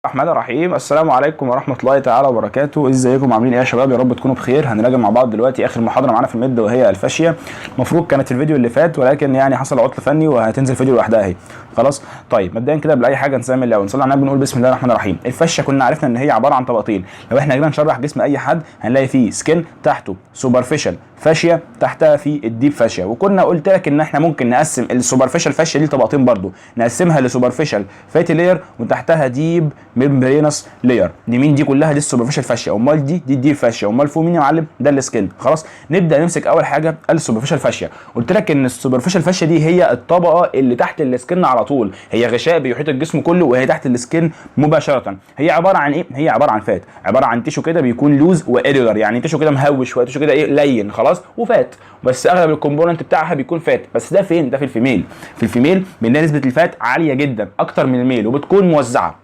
الرحمن الرحيم. السلام عليكم ورحمة الله تعالى وبركاته. ازيكم عاملين ايه يا شباب؟ يا رب تكونوا بخير. هنراجع مع بعض دلوقتي اخر محاضرة معانا في المد وهي الفاشية. المفروض كانت الفيديو اللي فات ولكن يعني حصل عطل فني وهتنزل فيديو لوحدها اهي. خلاص طيب مبدئيا كده باي حاجة نسمي الاول نصلي على النبي نقول بسم الله الرحمن الرحيم. الفاشية كنا عرفنا ان هي عبارة عن طبقتين. لو احنا جينا نشرح جسم اي حد هنلاقي فيه سكين تحته سوبرفيشال فاشيا تحتها في الديب فاشيا، وكنا قلت لك ان احنا ممكن نقسم السوبرفيشال فاشيا دي لطبقتين برضو، نقسمها لسوبرفيشال فاتي لاير وتحتها ديب ميمبرينس لاير. دي مين دي كلها؟ دي السوبرفيشال فاشيا. امال دي الديب فاشيا. امال فوق مين يا معلم؟ ده السكين. خلاص نبدا نمسك اول حاجه السوبرفيشال فاشيا. قلت لك ان السوبرفيشال فاشيا دي هي الطبقه اللي تحت السكين على طول، هي غشاء بيحيط الجسم كله وهي تحت السكين مباشره. هي عباره عن ايه؟ هي عباره عن فات، عباره عن تيشو كده بيكون لوز واريولار، يعني تيشو كده مهوش شويه، تيشو كده ايه لين خلاص وفات، بس اغلب الكومبوننت بتاعها بيكون فات. بس ده فين؟ ده في الفيميل. في الفيميل بنلاقي نسبه الفات عاليه جدا اكتر من الميل وبتكون موزعه.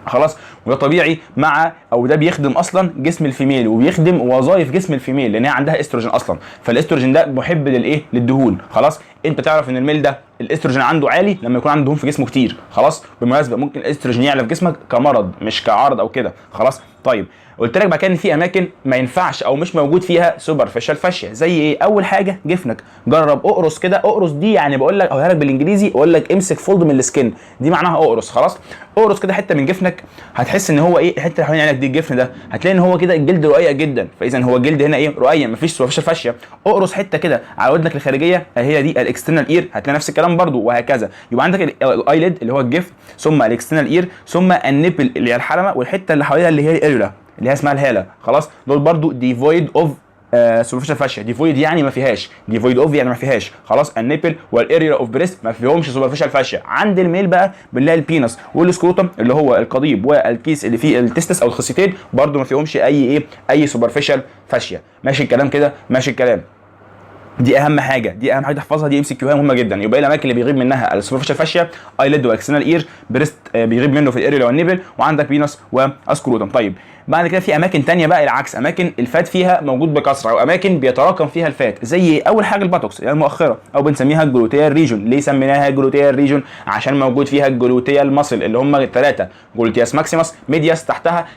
خلاص وده طبيعي مع او ده بيخدم اصلا جسم الفيميل وبيخدم وظائف جسم الفيميل لان هي عندها استروجين اصلا، فالاستروجين ده محب للايه؟ للدهون. خلاص انت تعرف ان الميل ده الاستروجين عنده عالي لما يكون عنده دهون في جسمه كتير. خلاص بالمناسبه ممكن الاستروجين يعلى في جسمك كمرض مش كعرض او كده. خلاص طيب قلت لك بقى كان في اماكن ما ينفعش او مش موجود فيها سوبرفيشال فاشيا. زي ايه؟ اول حاجه جفنك. جرب اقرص كده. اقرص دي يعني بقول لك اقولها لك بالانجليزي، اقول لك امسك فولد من السكن، دي معناها اقرص. خلاص اقرص كده حته من جفنك، هتحس ان هو ايه؟ الحته اللي حوالين عينك دي الجفن ده هتلاقي ان هو كده الجلد رقيق جدا، فاذا هو الجلد هنا ايه؟ رقيق مفيش سوبرفيشال فاشيا. اقرص حته كده على ودنك الخارجيه هي دي الاكسترنال اير، هتلاقي نفس الكلام برده وهكذا. يبقى عندك الايليد اللي هو الجفن، ثم الاكسترنال اير، ثم النيبل اللي هي الحلمه، والحته اللي حواليها اللي هي الاريولا اللي هي اسمها الهاله. خلاص دول برضو ديفويد اوف سوبرفيشال فاشيا. ديفويد يعني ما فيهاش، ديفويد اوف يعني ما فيهاش. خلاص النيبل والاريا اوف بريست ما فيهمش سوبرفيشال فاشيا. عند الميل بقى بنلاقي البينس والسكروتم اللي هو القضيب والكيس اللي فيه التستس او الخصيتين برضو ما فيهمش اي سوبرفيشال فاشيا. ماشي الكلام كده؟ ماشي الكلام. دي اهم حاجه، دي اهم حاجه تحفظها، دي ام سي كيو مهمه جدا. يبقى الاماكن اللي بيغيب منها السوبرفيشال فاشيا ايليد واكسنال اير، بريست بيغيب منه في الاريا والنيبل، وعندك بينس واسكروتم. طيب بعد كده في اماكن تانية بقى العكس، اماكن الفات فيها موجود بكثره او اماكن بيتراكم فيها الفات. زي اول حاجه الباتوكس يعني المؤخره او بنسميها الجلوتيال ريجون. ليه سميناها جلوتيال ريجون؟ عشان موجود فيها الجلوتيال ماسل اللي هم الثلاثه، جلوتياس ماكسيمس، ميدياس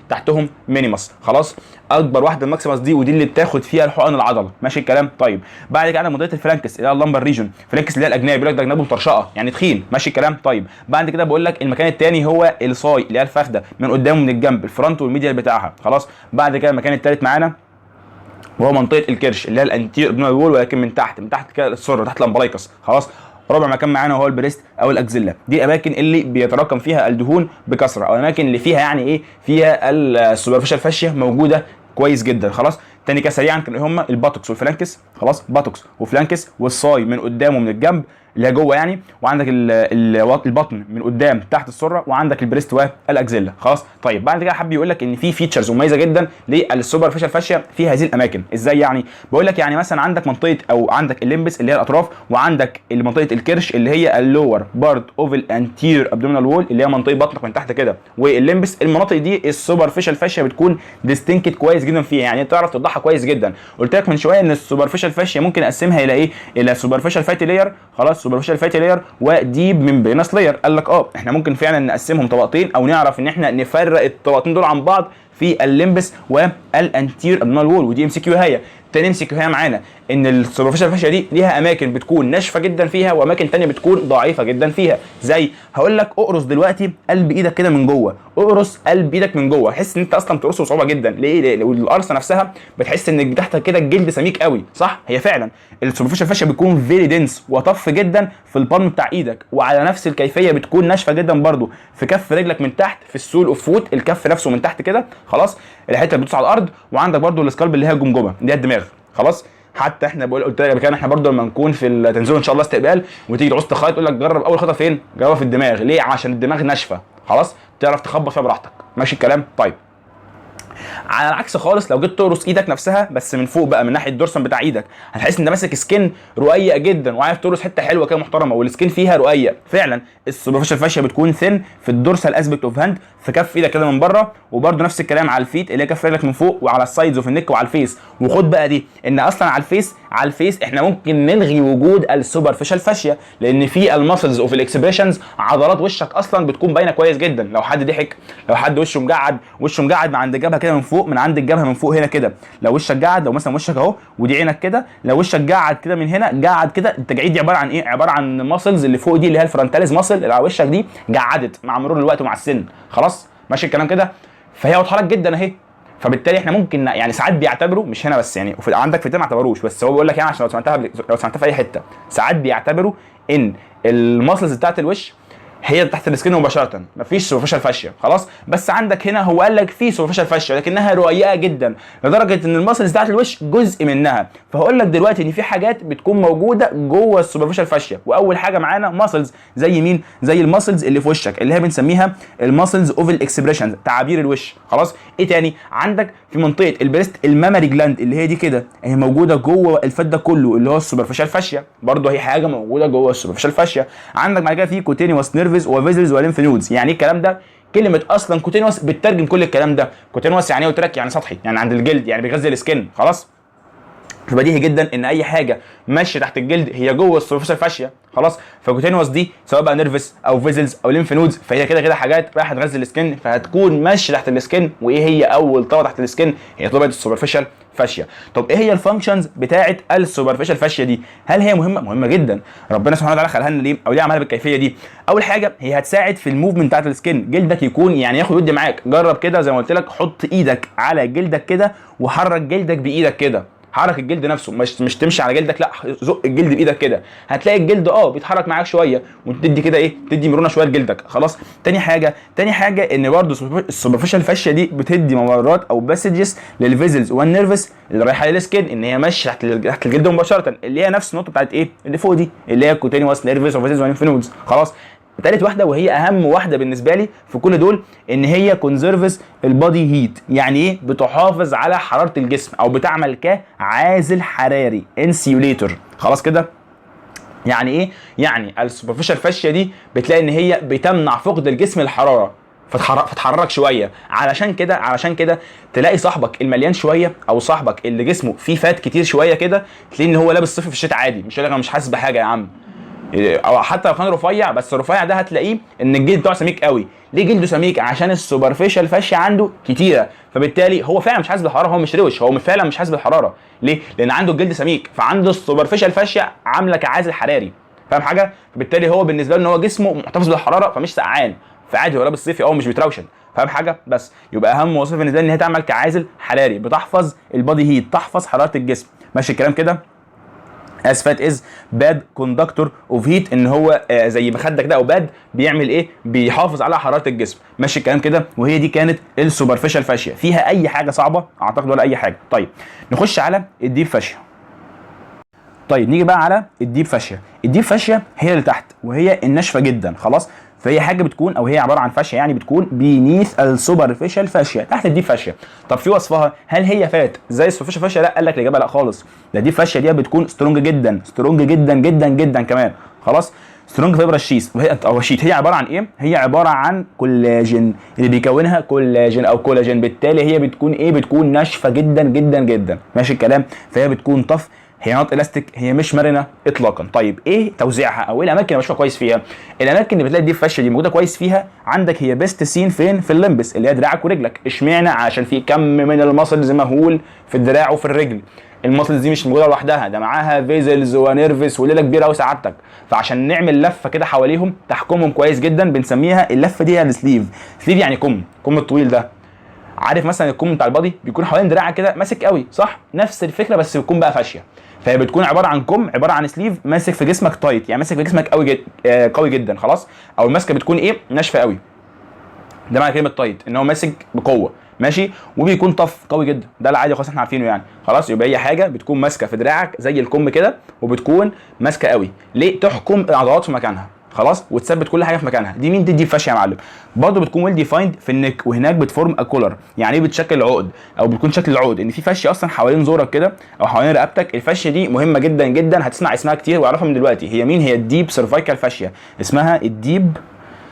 تحتهم مينيمس. خلاص اكبر واحده الماكسيمس دي ودي اللي بتاخد فيها الحقن العضله. ماشي الكلام؟ طيب بعد كده عندنا منطقه الفلانكس اللي هي اللمبر ريجون. فلانكس اللي هي الاجنبي بيقول لك ده جنبه مطرشقه يعني تخين. ماشي الكلام؟ طيب بعد كده بقول لك المكان الثاني هو الصاي اللي هي الفخده من قدام ومن الجنب، الفرونت والميديال بتاعها. خلاص بعد كده المكان الثالث معانا وهو منطقه الكرش اللي هي الانتير ابنال وول، ولكن من تحت كده السره تحت الامبلايكس. خلاص رابع مكان معانا هو البريست او الاكزيلا. دي الاماكن اللي بيتراكم فيها الدهون بكثره او الاماكن اللي فيها يعني ايه؟ فيها السوبرفيشال فاشيا موجوده كويس جدا. خلاص تاني كده سريعا كان هم الباتوكس والفلانكس. خلاص باتوكس وفلانكس والصاي من قدام ومن الجنب اللي هي جوه يعني، وعندك البطن من قدام تحت السره، وعندك البريست والاكزيلا. خلاص طيب بعد كده حابب يقول لك ان في فيتشرز مميزه جدا للسوبرفيشال فاشيا في هذه الاماكن. ازاي يعني؟ بقول لك يعني مثلا عندك منطقه او عندك الليمبس اللي هي الاطراف، وعندك منطقه الكرش اللي هي اللور بارت اوف الانتير ابدومينال وول اللي هي منطقه بطنك من تحت كده، والليمبس. المناطق دي السوبرفيشال فاشيا بتكون ديستنكت كويس جدا فيها، يعني تعرف توضحها كويس جدا. قلت لك من شويه ان السوبرفيشال فاشيا ممكن اقسمها الى ايه؟ الى سوبرفيشال فاتي لاير. خلاص سوبرفيشال فاتي لاير وديب ممبرينس لاير. قال لك احنا ممكن فعلا نقسمهم طبقتين او نعرف ان احنا نفرق الطبقتين دول عن بعض في الليمبس والانتير ابدومينال وول. ودي ام سي كيو هي تاني ام سي كيو هي معانا ان السوبرفيشال فاشيا دي ليها اماكن بتكون ناشفه جدا فيها واماكن ثانيه بتكون ضعيفه جدا فيها. زي هقول لك اقرص دلوقتي قلب ايدك كده من جوه، اقرص قلب ايدك من جوه، حس ان انت اصلا تقرصه بصعوبه جدا. ليه؟ والقرصه نفسها بتحس ان تحتك كده الجلد سميك قوي. صح؟ هي فعلا السوبرفيشال فاشيا بتكون فيري دنس وطف جدا في البالم بتاع ايدك، وعلى نفس الكيفيه بتكون ناشفه جدا برده في كف رجلك من تحت، في السول اوف فوت، الكف نفسه من تحت كده. خلاص الحته اللي بتدوس على الارض، وعندك برده السكالب اللي هي الجمجمه اللي هي الدماغ. خلاص حتى احنا قلت لك قبل كده احنا برضه لما نكون في التنزيل ان شاء الله استقبال وتيجي تعوز تخيط يقول لك جرب اول خطه فين؟ جربها في الدماغ. ليه؟ عشان الدماغ ناشفه. خلاص تعرف تخبط فيها براحتك. ماشي الكلام؟ طيب على العكس خالص لو جيت تقرص ايدك نفسها بس من فوق بقى من ناحيه الدورسم بتاع ايدك، هتحس ان انت ماسك سكين رقيق جدا وعارف تقرص حته حلوه كده محترمه والسكين فيها رقيق فعلا. السوبرفيشال فاشيا بتكون ثين في الدورسال اسبكت اوف هاند، في كف ايدك كده من بره، وبرده نفس الكلام على الفيت اللي هي كف رجلك من فوق وعلى السايدز وفي النك وعلى الفيس. وخد بقى دي ان اصلا على الفيس احنا ممكن نلغي وجود السوبرفيشال فاشيا، لان في الماسلز اوف الاكسبريشنز عضلات وشك اصلا بتكون باينه كويس جدا. لو حد ضحك، لو حد وشه مجعد من عند الجبهه كده من فوق، من عند الجبهه من فوق هنا كده، لو وشك قاعد، لو مثلا وشك اهو ودي عينك كده، لو وشك قاعد كده من هنا قاعد كده، التجاعيد دي عباره عن ايه؟ عباره عن ماسلز اللي فوق دي اللي هي الفرونتاليز ماسل اللي على وشك دي قعدت مع مرور الوقت ومع السن. خلاص ماشي الكلام كده، فهي واضحه لك جدا اهي. فبالتالي احنا ممكن يعني ساعات بيعتبروا، مش هنا بس يعني عندك في ما اعتبروش، بس هو بيقول لك يعني عشان لو سمعتها في اي حته، ساعات بيعتبروا ان الماسلز بتاعت الوش هي تحت السكين مباشره، مفيش سوبرفيشال فاشيا خلاص. بس عندك هنا هو قال لك في سوبرفيشال فاشيا لكنها رقيقه جدا لدرجه ان الماسلز بتاعت الوش جزء منها. فهقول لك دلوقتي ان في حاجات بتكون موجوده جوه السوبرفيشال فاشيا، واول حاجه معانا ماسلز زي مين؟ زي الماسلز اللي في وشك اللي هي بنسميها الماسلز اوف الاكسبريشنز، تعابير الوش. خلاص ايه تاني؟ عندك في منطقه البريست المامري جلاند اللي هي دي كده، هي موجوده جوه الفك ده كله اللي هو السوبرفيشال فاشيا، برده هي حاجه موجوده جوه السوبرفيشال فاشيا. عندك بعد كده في كوتينيوس نيرفز وفيزلز وليمف نودز. يعني ايه الكلام ده؟ كلمه اصلا كوتينوس بتترجم كل الكلام ده. كوتينوس يعني قلت لك يعني سطحي، يعني عند الجلد، يعني بيغذي السكن. خلاص فبديهي جدا ان اي حاجه ماشيه تحت الجلد هي جوه السوبرفيشال فاشيا. خلاص فكوتينوس دي سواء بقى نيرفس او فيزلز او ليمف نودز، فهي كده كده حاجات رايحه تغذي السكن، فهتكون ماشيه تحت السكن. وايه هي اول طبقه تحت السكن؟ هي طبقه السوبرفيشال فاشيا. طب ايه هي الفانكشنز بتاعه السوبرفيشال فاشيا دي؟ هل هي مهمه؟ مهمه جدا. ربنا سبحانه وتعالى خلقها لنا ليه او ليه عملها بالكيفيه دي؟ اول حاجه هي هتساعد في الموفمنت بتاعه السكن، جلدك يكون يعني ياخد ودي معاك. جرب كده زي ما قلت لك، حط ايدك على جلدك كده وحرك جلدك بايدك كده، حرك الجلد نفسه، مش تمشي على جلدك، لا زق الجلد بايدك كده، هتلاقي الجلد بيتحرك معاك شويه وتدي كده ايه، تدي مرونه شويه لجلدك. خلاص تاني حاجه ان برضه السوبرفيشال فاشيا دي بتدي ممرات او باسجز للفيزلز والنيرفس اللي رايحه للسكين ان هي ماشيه تحت الجلد مباشره، اللي هي نفس النقطه بتاعت ايه اللي فوق دي اللي هي كوتينيوس نيرفس وفيزلز وليمف نودز. خلاص تالت واحده وهي اهم واحده بالنسبه لي في كل دول، ان هي كونزرفز البادي هيت. يعني ايه؟ بتحافظ على حراره الجسم او بتعمل كعازل حراري، انسيوليتور. خلاص كده يعني ايه؟ يعني السوبرفيشال فاشيا دي بتلاقي ان هي بتمنع فقد الجسم الحراره، فتحرك شويه. علشان كده تلاقي صاحبك المليان شويه او صاحبك اللي جسمه فيه فات كتير شويه كده، تلاقي ان هو لابس صيفي في الشتاء عادي، مش انا مش حاسس بحاجه يا عم. او حتى لو كان رفيع، بس الرفيع ده هتلاقيه ان الجلد بتاعه سميك قوي. ليه جلده سميك؟ عشان السوبرفيشال فاشيا عنده كتيره، فبالتالي هو فعلا مش حاسس بالحراره، هو مش روش، هو فعلا مش حاسس بالحراره. ليه؟ لان عنده الجلد سميك، فعنده السوبرفيشال فاشيا عامله كعازل حراري. فاهم حاجه؟ فبالتالي هو بالنسبه له ان هو جسمه محتفظ بالحراره، فمش سقعان، فعادي هو لابس صيفي مش بيتروشن. فاهم حاجه؟ بس يبقى اهم وظيفه بالنسبه لي ان هي تعمل كعازل حراري، بتحفظ البادي هيت، تحفظ حراره الجسم. ماشي الكلام كده؟ as fat is bad conductor of heat، ان هو زي مخدك ده او باد بيعمل ايه؟ بيحافظ على حراره الجسم. ماشي الكلام كده؟ وهي دي كانت السوبرفيشال فاشيا. فيها اي حاجه صعبه؟ اعتقد ولا اي حاجه. طيب نخش على الديب فاشيا. طيب نيجي بقى على الديب فاشيا. الديب فاشيا هي اللي تحت وهي الناشفه جدا. خلاص فهي حاجه بتكون او هي عباره عن فاشيا، يعني بتكون بينيث السوبرفيشال فاشيا، تحت الديب فاشيا. طب في وصفها، هل هي فات زي السوبرفيشال فاشيا؟ لا، قال لك الاجابه لا خالص. ده الديب فاشيا دي بتكون سترونج جدا، سترونج جدا جدا جدا كمان. خلاص سترونج فايبرس شيث او شيت. هي عباره عن ايه؟ هي عباره عن كولاجين، اللي بيكونها كولاجين او كولاجين. بالتالي هي بتكون ايه؟ بتكون ناشفه جدا جدا جدا. ماشي الكلام؟ فهي بتكون طف، هي نوت الاستيك، هي مش مرنه اطلاقا. طيب ايه توزيعها او ايه الاماكن اللي بشوفها كويس فيها؟ الاماكن اللي بتلاقي دي الفشه دي موجوده كويس فيها عندك هي بيست سين فين؟ في اللمبس اللي هي دراعك ورجلك. اشمعنى؟ عشان في كم من الماسلز مهول في الدراع وفي الرجل. الماسلز دي مش موجوده لوحدها، ده معاها فيزلز ونيرفس وليله كبيره قوي سعادتك. فعشان نعمل لفه كده حواليهم تحكمهم كويس جدا، بنسميها اللفه دي السليف. سليف يعني كم الطويل ده. عارف مثلا الكم بتاع البادي بيكون حوالين دراعك كده ماسك قوي، صح؟ نفس الفكره بس بتكون بقى فاشيه. فهي بتكون عباره عن عباره عن سليف ماسك في جسمك تايت، يعني ماسك في جسمك قوي قوي جدا. خلاص او الماسكه بتكون ايه؟ ناشفه قوي. ده معنى كلمه تايت، ان هو ماسك بقوه. ماشي؟ وبيكون طف قوي جدا، ده العادي خلاص احنا عارفينه يعني. خلاص يبقى هي حاجه بتكون ماسكه في دراعك زي الكم كده، وبتكون ماسكه قوي. ليه؟ تحكم العضلات في مكانها. خلاص، وتثبت كل حاجه في مكانها. دي مين؟ دي الديب فاشيا يا معلم. برضه بتكون ويل ديفايند في النك، وهناك بتفورم اكولر. يعني ايه بتشكل العقد او بتكون شكل العقد؟ ان في فاشيا اصلا حوالين زورك كده او حوالين رقبتك. الفاشيا دي مهمه جدا جدا، هتسمع اسمها كتير واعرفها من دلوقتي. هي مين؟ هي الديب سيرفايكال فاشيا، اسمها الديب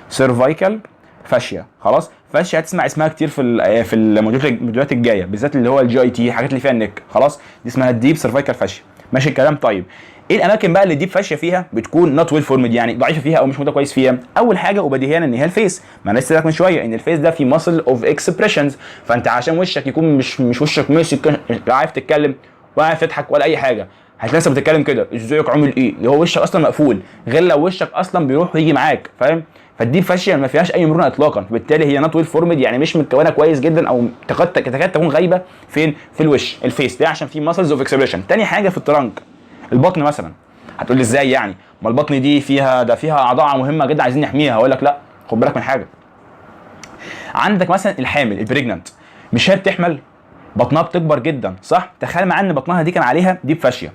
سيرفايكال فاشيا. خلاص، فاشيا هتسمع اسمها كتير في الموديولات الجايه، بالذات اللي هو الجي اي تي، الحاجات اللي فيها النك. خلاص، دي اسمها الديب سيرفايكال فاشيا. ماشي الكلام. طيب ايه الاماكن بقى اللي الديب فاشيا فيها بتكون نوت ويل فورمد، يعني ضعيفه فيها او مش موجوده كويس فيها؟ اول حاجه وبديهيا ان هي الفيس. ما انا لسه لك من شويه ان الفيس ده فيه ماسل اوف اكسبريشنز، فانت عشان وشك يكون مش وشك ماسك عارف تتكلم ولا عارف تضحك ولا اي حاجه، هتلاقي نفسك بتتكلم كده ازيك عامل ايه، اللي هو وشك اصلا مقفول، غير لو وشك اصلا بيروح ويجي معاك، فاهم؟ فالديب فاشيا ما فيهاش اي مرونه اطلاقا، فبالتالي هي نوت ويل فورمد، يعني مش متكونه كويس جدا او تكاد تكون غايبه فين؟ في الوش الفيس، ليه؟ عشان في ماسلز اوف اكسبريشن. تاني حاجه في الترنك، البطن مثلا. هتقول لي ازاي يعني؟ ما البطن دي فيها اعضاء مهمه جدا عايزين نحميها. هقول لك لا، خد بالك من حاجه. عندك مثلا الحامل البريجننت، مش هي بتحمل؟ بطنها بتكبر جدا صح؟ تخيل معايا ان بطنها دي كان عليها ديب فاشيا،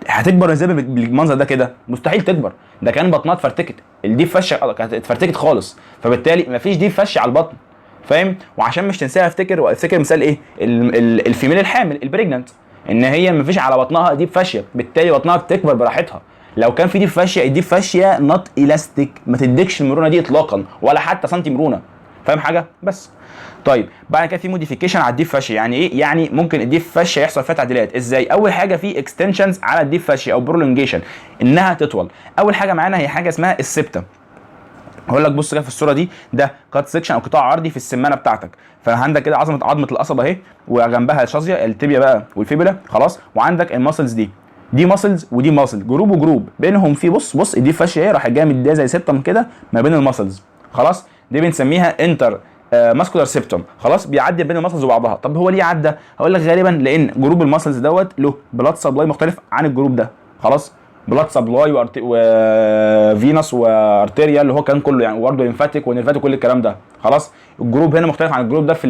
هتكبر ازاي بالمنظر ده كده؟ مستحيل تكبر، ده كان بطنها اتفرتكت، الديب فاشيا كانت اتفرتكت خالص، فبالتالي مفيش ديب فاشيا على البطن، فاهم؟ وعشان مش تنساها افتكر مثال ايه؟ الفيميل الحامل البريجننت، ان هي مفيش على بطنها ديب فاشيا، بالتالي بطنها بتكبر براحتها. لو كان في ديب فاشيا، الديب فاشيا نوت الاستيك، ما تديكش المرونه دي اطلاقا ولا حتى سنتي مرونه، فاهم حاجه؟ بس طيب بعد كده في موديفيكيشن على الديب فاشيا. يعني ايه؟ يعني ممكن الديب فاشيا يحصل فيها تعديلات. ازاي؟ اول حاجه في اكستنشنز على الديب فاشيا او برولونجيشن، انها تطول. اول حاجه معانا هي حاجه اسمها السبتم. هقول لك بص كده في الصوره دي، ده كات سيكشن او قطاع عرضي في السمانه بتاعتك. فعندك كده عظمه القصبه اهي، وجنبها الشظيه التibia بقى والفيبولا، خلاص، وعندك الماسلز دي ماسلز ودي ماسل، جروب وجروب بينهم في بص الديب فاشيا اهي راح جايه مديه زي سبتم كده ما بين الماسلز. خلاص، دي بنسميها انتر ماسكولار سيبتوم. خلاص، بيعدي بين الماسلز وبعضها. طب هو ليه عدى؟ هقول لك غالبا لان جروب الماسلز دوت له بلاد سبلاي مختلف عن الجروب ده. خلاص، بلاد سبلاي وفينوس وارتيريا اللي هو كان كله يعني، وبرده ليمفاتيك ونيرفاتيك كل الكلام ده. خلاص، الجروب هنا مختلف عن الجروب ده في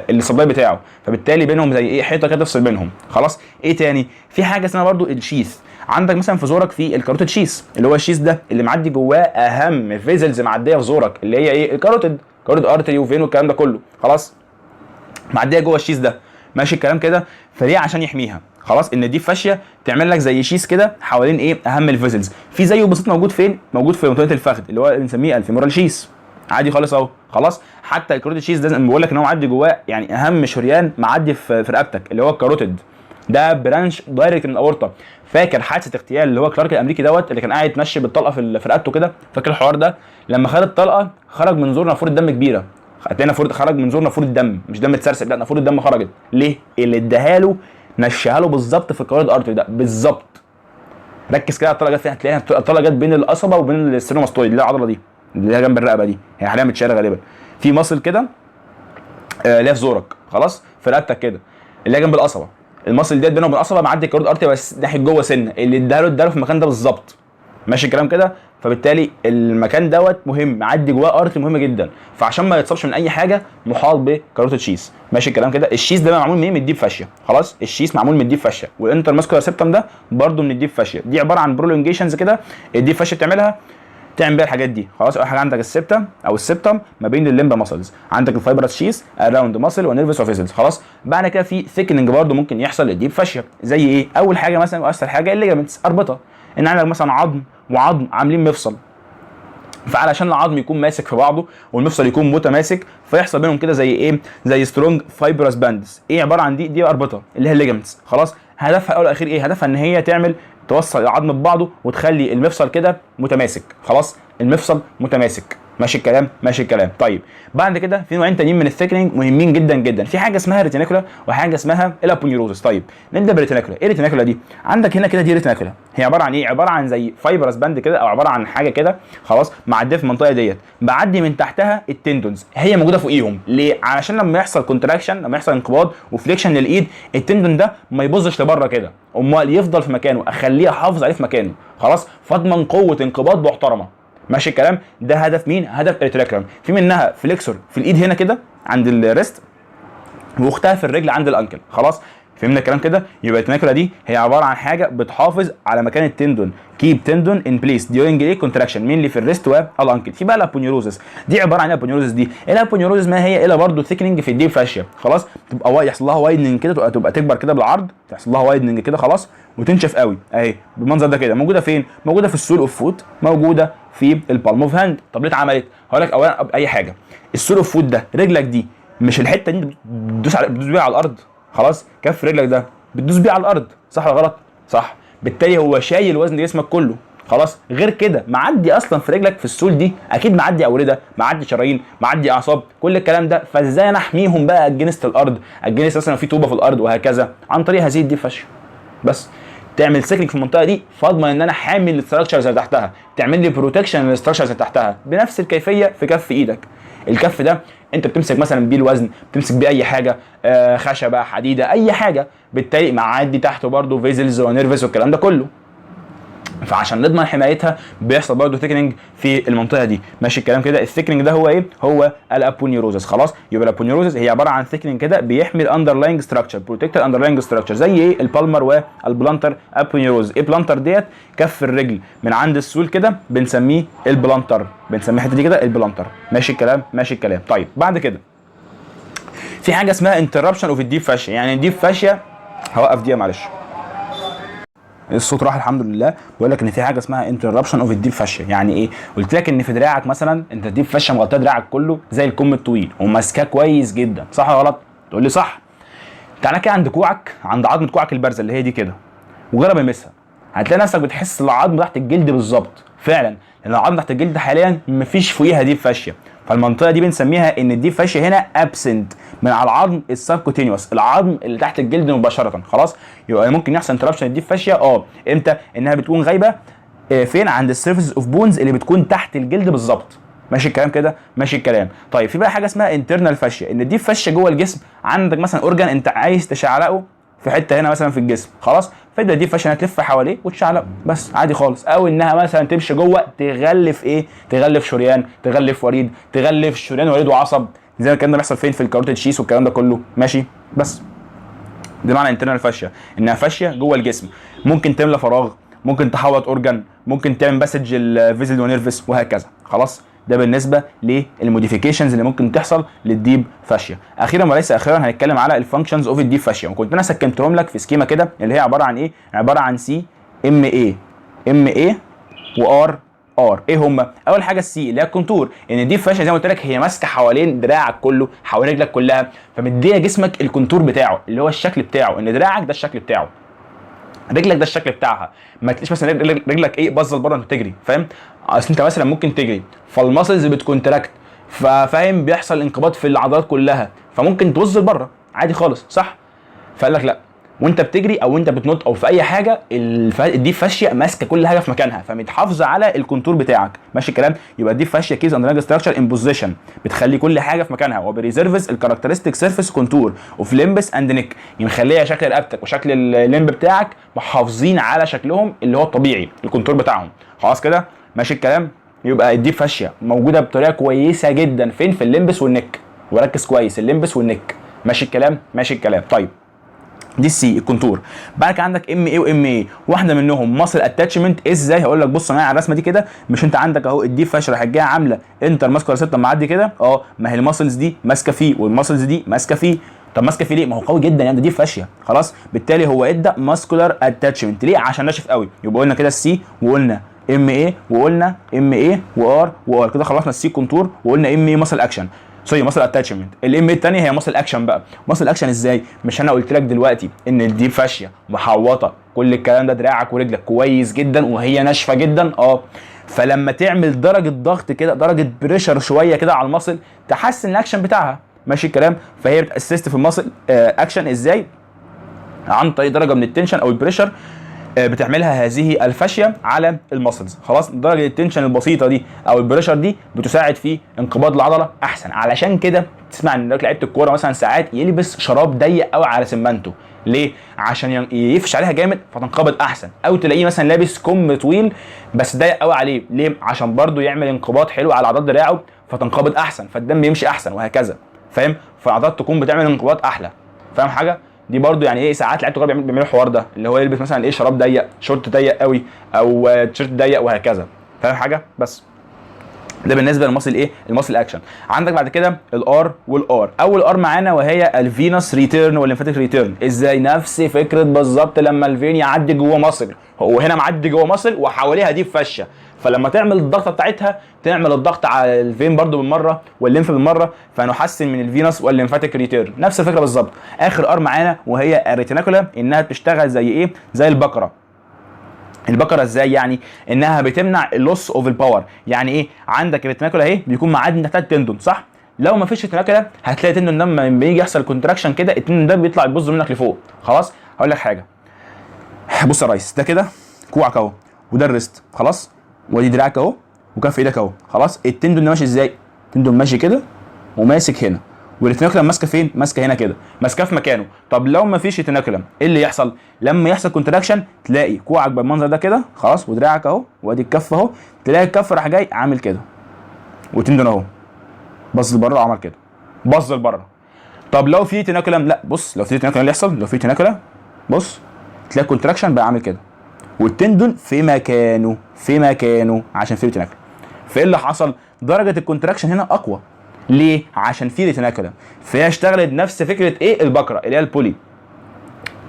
السبلاي بتاعه، فبالتالي بينهم زي ايه؟ حيطه كده تفصل بينهم. خلاص، ايه تاني؟ في حاجه اسمها برده الشيث. عندك مثلا في زورك في الكاروتيد شيث، اللي هو الشيث ده اللي معدي جواه اهم فيزلز معديه في زورك، اللي هي ايه؟ الكاروتيد ارتري وفين والكلام ده كله. خلاص، معديه جوه الشيث ده، ماشي الكلام كده. فليه؟ عشان يحميها. خلاص، ان دي فاشيه تعمل لك زي شيث كده حوالين ايه؟ اهم الفيزلز. في زيه بسيط موجود فين؟ موجود في منطقه الفخذ، اللي هو بنسميه الفيمورال شيث، عادي خالص اهو. خلاص، حتى الكاروتيد شيث ده بقول لك ان هو معدي جواه يعني اهم شريان معدي في رقبتك، اللي هو الكاروتيد ده برانش دايركت من الاورطه. فاكر حادثه اغتيال اللي هو كلارك الامريكي دوت، اللي كان قاعد يتمشي بالطلقه في رقبته كده؟ فاكر الحوار ده؟ لما خد الطلقه خرج من زور نافوره دم كبيره، هتلاقي خرج من زور نافوره دم، مش دم اتسرسب، لا نافوره الدم خرجت. ليه؟ اللي اداها له نشها له بالظبط في الكاروتيد ارتري ده بالظبط. ركز كده على الطلقه جت فين، هتلاقيها الطلقه جت بين القصبه وبين السيروماستويد، اللي هي العضله دي اللي هي جنب الرقبه دي، هي حاليا متشاله غالبا في مصل كده اللي هي في زورك، خلاص، في رقبتك كده اللي هي جنب القصبه. المصل ديت بينه وبين القصبه معدي الكاروتيد ارتري بس ناحيه جوه سنه، اللي اداله في المكان ده بالظبط. ماشي الكلام كده؟ فبالتالي المكان دوت مهم، معدي جواه ارتري مهمه جدا، فعشان ما يتصابش من اي حاجه محاط بكاروتيد شيث. ماشي الكلام كده؟ الشيث ده معمول من الديب فاشيا. خلاص، الشيث معمول من الديب فاشيا، والانتر ماسكولار سيبتم ده برده من الديب فاشيا. دي عباره عن برولونجيشنز كده الديب فاشيا بتعمل بيها الحاجات دي. خلاص، اول حاجه عندك السبتم او السبتم ما بين الليمبا ماسلز، عندك الفايبرس شيث اراوند ماسل ونيرفس اوفيسلز. خلاص، بعد كده في ثيكننج برده ممكن يحصل للديب فاشيا، زي ايه؟ اول حاجه مثلا واسهل حاجه الليجامنتس، اربطه، ان عندك مثلا عظم وعظم عاملين مفصل، فعلشان العظم يكون ماسك في بعضه والمفصل يكون متماسك فيحصل بينهم كده زي ايه؟ زي سترونج فايبرس باندز. ايه عباره عن دي اربطه اللي هي الليجامنتس. خلاص، هدفها اول واخير ايه؟ هدفها ان هي توصل العظم ببعضه وتخلي المفصل كده متماسك. خلاص، المفصل متماسك. ماشي الكلام؟ ماشي الكلام. طيب بعد كده في نوعين تانيين من الثيكنينج مهمين جدا جدا، في حاجه اسمها ريتينيكولا وحاجه اسمها الابونيوروزس. طيب نبدا بالريتينيكولا. ايه الريتينيكولا دي؟ عندك هنا كده دي ريتينيكولا، هي عباره عن ايه؟ عباره عن زي فايبرس باند كده، او عباره عن حاجه كده، خلاص، معديه في المنطقه ديت، بعدي من تحتها التندونز، هي موجوده فوقيهم. ليه؟ علشان لما يحصل كونتراكشن، لما يحصل انقباض وفليكشن للايد، التندون ده ما يبظش لبره كده، امال يفضل في مكانه، اخليه احافظ عليه في مكانه. خلاص، فاضمن قوه انقباض محترمه. ماشي الكلام؟ ده هدف مين؟ هدف الريتينيكولم. في منها فليكسور في الايد هنا كده عند الريست، واختها في الرجل عند الانكل. خلاص، فهمنا الكلام كده؟ يبقى التناكولا دي هي عباره عن حاجه بتحافظ على مكان التندون، كيب تندون ان بليس ديورنج ايه كونتراكشن مين اللي في الريست والانكل. في بقى الابونيوروزس دي عباره عن الابونيوروزس دي، الابونيوروزس ما هي الا برضه ثيكننج في الديب فاشيا، خلاص تبقى يحصل لها وايدنج كده، تبقى تكبر كده بالعرض، تحصل لها وايدنج كده خلاص وتنشف قوي اهي بالمنظر ده كده. موجوده فين؟ موجوده في السول اوف فوت، موجوده في البالم اوف هاند. طب ليه اتعملت؟ هقول لك اولا اي حاجه، السول اوف فوت ده رجلك دي مش الحته دي بتدوس بيها على الارض، خلاص كف رجلك ده بتدوس بيه على الارض، صح ولا غلط؟ صح. بالتالي هو شايل وزن جسمك كله، خلاص. غير كده معدي اصلا في رجلك في السول دي اكيد معدي اورده، معدي شرايين، معدي اعصاب، كل الكلام ده. فازاي انا احميهم بقى اجنست الارض، اجنست مثلا في طوبه في الارض وهكذا؟ عن طريق هذه الديب فاشيا بس. تعمل سيكلينج في المنطقه دي فاضمن ان انا حامي الاستراكشرز اللي تحتها، تعمل لي بروتكشن للاستراكشرز اللي تحتها بنفس الكيفيه في كف ايدك. الكف ده انت بتمسك مثلا بيه الوزن، بتمسك بيه اي حاجه، خشبه، حديده، اي حاجه، بالتالي معدي تحته برده فيزلز ونيرفس والكلام ده كله. فعشان نضمن حمايتها بيحصل برضه ثيكننج في المنطقه دي، ماشي الكلام كده. الثيكننج ده هو ايه؟ هو الابونيوروزس، خلاص. يبقى الابونيوروزس هي عباره عن ثيكننج كده بيحمي الاندرلاينج ستراكشر، بروتكت الاندرلاينج ستراكشر، زي ايه؟ البالمر والبلانتر ابونيوروز. ايه بلانتر ديت؟ كف الرجل من عند السول كده بنسميه البلانتر، بنسميه الحته دي كده البلانتر، ماشي الكلام ماشي الكلام. طيب بعد كده في حاجه اسمها انتربشن اوف الديب فاشيا، يعني الديب فاشيا هوقف دقيقه معلش، الصوت راح الحمد لله. بقول لك ان في حاجه اسمها انتربشن اوف الديب فاشيا. يعني ايه؟ قلت لك ان في دراعك مثلا انت الديب فاشيا مغطيه دراعك كله زي الكم الطويل وماسكاه كويس جدا، صح ولا غلط؟ تقول لي صح. تعالى كده عند كوعك، عند عظمه كوعك البارزه اللي هي دي كده، وجرب المسها، هتلاقي نفسك بتحس العظم تحت الجلد بالظبط فعلا، لان العظم تحت الجلد حاليا مفيش فوقيها ديب فاشيا. فالمنطقه دي بنسميها ان الديب فاشيا هنا ابسنت من على العظم السبكوتينيوس، العظم اللي تحت الجلد مباشره، خلاص. يبقى ممكن يحصل انتربشن الديب فاشيا امتى؟ انها بتكون غايبه فين؟ عند السيرفيس اوف بونز اللي بتكون تحت الجلد بالظبط، ماشي الكلام كده ماشي الكلام. طيب في بقى حاجه اسمها انترنال فاشيا، ان الديب فاشيا جوه الجسم، عندك مثلا اورجان انت عايز تشعلقه في حته هنا مثلا في الجسم، خلاص، فده دي فاشيه تلف حواليه وتشعلق بس عادي خالص. او انها مثلا تمشي جوه تغلف ايه؟ تغلف شريان، تغلف وريد، تغلف شريان وريد وعصب، زي الكلام ده بيحصل فين؟ في الكاروتيد شيس والكلام ده كله، ماشي. بس ده معنى انترنال فاشيا، انها فاشيه جوه الجسم، ممكن تملى فراغ، ممكن تحوط اورجان، ممكن تعمل باسج الفيزل ونيرفس وهكذا، خلاص. ده بالنسبه للموديفيكيشنز اللي ممكن تحصل للديب فاشيا. اخيرا وليس اخيرا هنتكلم على الفانكشنز اوف الديب فاشيا، وكنت انا سكنتهم لك في سكيما كده اللي هي عباره عن ايه؟ عباره عن سي ام اي، ام اي وار ار. ايه هم؟ اول حاجه السي اللي هي الكونتور، ان الديب فاشيا زي ما قلت لك هي ماسكه حوالين دراعك كله، حوالين رجلك كلها، فمديه جسمك الكونتور بتاعه اللي هو الشكل بتاعه، ان دراعك ده الشكل بتاعه، رجلك ده الشكل بتاعها. ما تلاقيش مثلا رجلك ايه باظه لبره انت تجري، فاهم؟ اصل انت مثلا ممكن تجري فالماسلز بتكونتراكت، فاهم؟ بيحصل انقباض في العضلات كلها، فممكن تبص لبره عادي خالص، صح؟ فقال لك لا، وانت بتجري او انت بتنط او في اي حاجه الديب فاشيا ماسكه كل حاجه في مكانها، فمتحافظه على الكونتور بتاعك، ماشي الكلام. يبقى الديب فاشيا كيز اندرلاينج ستراكشر ان بوزيشن، بتخلي كل حاجه في مكانها، وبريزيرفز الكاركترستيك سيرفيس كونتور اوف ليمبس اند نيك، مخليه شكل رقبتك وشكل الليمب بتاعك محافظين على شكلهم اللي هو الطبيعي، الكونتور بتاعهم، خلاص كده ماشي الكلام. يبقى الديب فاشيا موجوده بطريقه كويسه جدا فين؟ في الليمبس والنك، وركز كويس، الليمبس والنك، ماشي الكلام ماشي الكلام. طيب دي السي الكونتور. بعد كده عندك ام اي وام اي، واحده منهم ماسل اتاتشمنت. ازاي؟ هقول لك، بص معايا على الرسمه دي كده، مش انت عندك اهو الديب فاشيا راح جايه عامله انتر ماسكولار سيستم معدي كده، ما هي الماسلز دي ماسكه فيه والماسلز دي ماسكه فيه. طب ماسكه فيه ليه؟ ما هو قوي جدا يعني، ده دي فاشيا خلاص، بالتالي هو ادى ماسكولار اتاتشمنت. ليه؟ عشان ناشف قوي. يبقى قلنا كده السي، وقلنا ام اي، وقلنا ام اي وار كده خلصنا السي كونتور، وقلنا ام اي ماسل اكشن، سوري ماسل اتاتشمنت. الام الثانيه هي ماسل اكشن بقى. ماسل اكشن ازاي؟ مش انا قلت لك دلوقتي ان الديب فاشيا محوطه كل الكلام ده دراعك ورجلك كويس جدا وهي ناشفه جدا، فلما تعمل درجه ضغط كده، درجه بريشر شويه كده على الماسل، تحسن الاكشن بتاعها، ماشي الكلام. فهي بتاسست في الماسل اكشن ازاي؟ عن طريق درجه من التنشن او البريشر بتعملها هذه الفاشيا على المسلز، خلاص. درجه التنشن البسيطه دي او البريشر دي بتساعد في انقباض العضله احسن. علشان كده تسمع ان لعيبه الكوره مثلا ساعات يلبس شراب ضيق قوي على سمانته، ليه؟ عشان يفش عليها جامد فتنقبض احسن. او تلاقيه مثلا لابس كم طويل بس ضيق قوي عليه، ليه؟ عشان برده يعمل انقباض حلو على عضلات دراعه فتنقبض احسن، فالدم يمشي احسن وهكذا، فاهم؟ فالعضلات تكون بتعمل انقباض احلى، فاهم حاجه؟ دي برده يعني ايه ساعات لعيبه الكوره بيعملوا الحوار ده، اللي هو يلبس مثلا ايه شراب ضيق، شورت ضيق قوي، او تيشيرت ضيق وهكذا. فاهم حاجه؟ بس ده بالنسبه للماسل ايه؟ الماسل اكشن. عندك بعد كده الار والار. اول ار معانا وهي الفينوس ريتيرن والليمفاتيك ريتيرن. ازاي؟ نفس فكره بالظبط لما الفين يعدي جوه مصل، هو هنا معدي جوه مصل وحواليها دي فشه، فلما تعمل الضغطه بتاعتها تعمل الضغط على الفين برده بالمره والليمف بالمره، فنحسن من الفينوس والليمفاتيك ريتيرن. نفس الفكره بالظبط. اخر ار معانا وهي الريتيناكولا، انها بتشتغل زي ايه؟ زي البقره. البقره ازاي يعني؟ انها بتمنع اللوس اوف الباور. يعني ايه؟ عندك الريتيناكولا اهي بيكون معدي تحتها التندون، صح؟ لو ما فيش ريتيناكولا هتلاقي التندون ده لما بيجي يحصل كونتراكشن كده التندون ده بيطلع يبظ منك لفوق. خلاص؟ هقول لك حاجه، بص يا ريس، ده كده كوعك اهو، وده الريست، خلاص؟ وادي دراعك اهو، وكف ايدك اهو، خلاص؟ التندون ده ماشي ازاي؟ التندون ماشي كده وماسك هنا، والريتيناكولم ماسكه فين؟ ماسكه هنا كده، ماسكاه في مكانه. طب لو ما فيش ريتيناكولم ايه اللي يحصل؟ لما يحصل كونتراكشن تلاقي كوعك بالمنظر ده كده، خلاص؟ ودراعك اهو، وادي الكف اهو، تلاقي الكف راح جاي عامل كده، والتندون اهو بص لبره وعمل كده، بص لبره. طب لو في ريتيناكولم، لا بص، لو في ريتيناكولم اللي يحصل، لو في ريتيناكولم بص تلاقي الكونتراكشن بقى عامل كده، والتندون في مكانه، في مكانه عشان في ريتيناكولم. فايه اللي حصل؟ درجه الكونتراكشن هنا اقوى. ليه؟ عشان في ريتيناكولم. فهي اشتغلت نفس فكره ايه؟ البقره اللي هي البولي.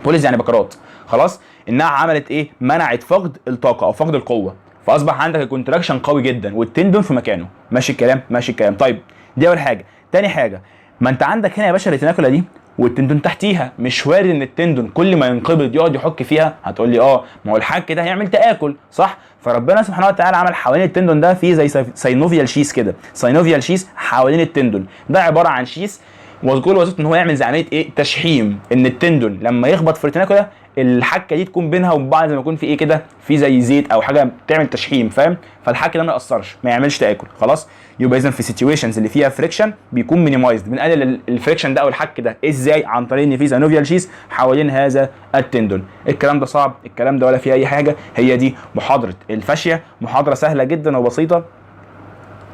بوليز يعني بقرات، خلاص؟ انها عملت ايه؟ منعت فقد الطاقه او فقد القوه، فاصبح عندك الكونتراكشن قوي جدا والتندون في مكانه. ماشي الكلام؟ ماشي الكلام. طيب دي اول حاجه. تاني حاجه، ما انت عندك هنا يا باشا الريتيناكولا دي والتندون تحتيها، مش وارد ان التندون كل ما ينقبض يقعد يحك فيها. هتقول لي اه، ما هو الحك ده هيعمل تاكل، صح؟ فربنا سبحانه وتعالى عمل حوالين التندون ده في زي ساينوفيال شيس كده، ساينوفيال شيس حوالين التندون. ده عباره عن شيس وكل وظيفته ان هو يعمل زي عمليه ايه؟ تشحيم، ان التندون لما يخبط في الريتيناكولا الحكه دي تكون بينها وبين بعض، زي ما يكون في ايه كده، في زي زيت او حاجه بتعمل تشحيم، فاهم؟ فالحك ده ما ياثرش، ما يعملش تاكل، خلاص؟ يبقى اذا في سيتويشنز اللي فيها فريكشن بيكون مينيمايزد، بنقلل الفريكشن ده او الحك ده. ازاي؟ عن طريق ان في سانوفيال شيس حوالين هذا التندون. الكلام ده صعب؟ الكلام ده ولا فيه اي حاجه. هي دي محاضره الفاشيه، محاضره سهله جدا وبسيطه،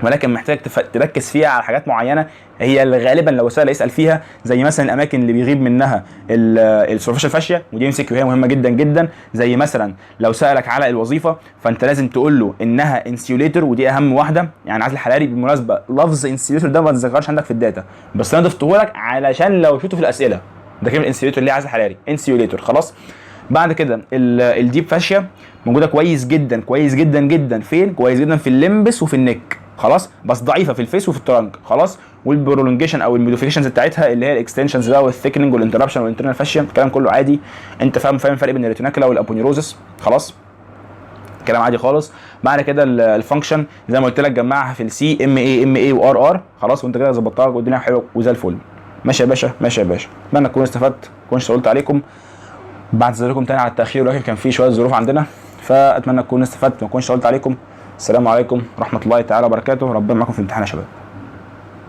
ولكن محتاج تركز فيها على حاجات معينه هي اللي غالبا لو سأل يسال فيها، زي مثلا الاماكن اللي بيغيب منها السوبرفيشال فاشيا، ودي MCQ هي مهمه جدا جدا. زي مثلا لو سالك على الوظيفه فانت لازم تقول له انها انسيوليتور، ودي اهم واحده. يعني عزل حراري بالمناسبه، لفظ انسيوليتور ده ما تذكرش عندك في الداتا، بس انا ضفته لك علشان لو شفته في الاسئله. ده كلمه انسيوليتور اللي هي عزل حراري، انسيوليتور، خلاص؟ بعد كده الديب فاشيا موجوده كويس جدا كويس جدا جدا. فين؟ كويس جدا في الليمبس وفي النك، خلاص؟ بس ضعيفه في الفيس وفي الترنك، خلاص؟ والبرولونجيشن او الموديفيكيشنز بتاعتها اللي هي الاكستنشنز بقى والثيكننج والانتربشن والانترنال فاشيا، الكلام كله عادي. انت فاهم الفرق بين الريتيناكولا والابونيروزس، خلاص؟ كلام عادي خالص. بعد كده الفانكشن زي ما قلت لك جمعها في السي ام اي وار ار، خلاص؟ وانت كده ظبطتها والدنيا حلوه وزي الفل. ماشي يا باشا، ماشي يا باشا. اتمنى تكونوا استفدت، ما كنتش طولت عليكم. بعتذركم تاني على التاخير، ولكن كان في شويه ظروف عندنا، فاتمنى تكونوا استفدت، ما كنتش طولت عليكم. السلام عليكم ورحمه الله تعالى وبركاته. ربنا معاكم في الامتحان يا شباب.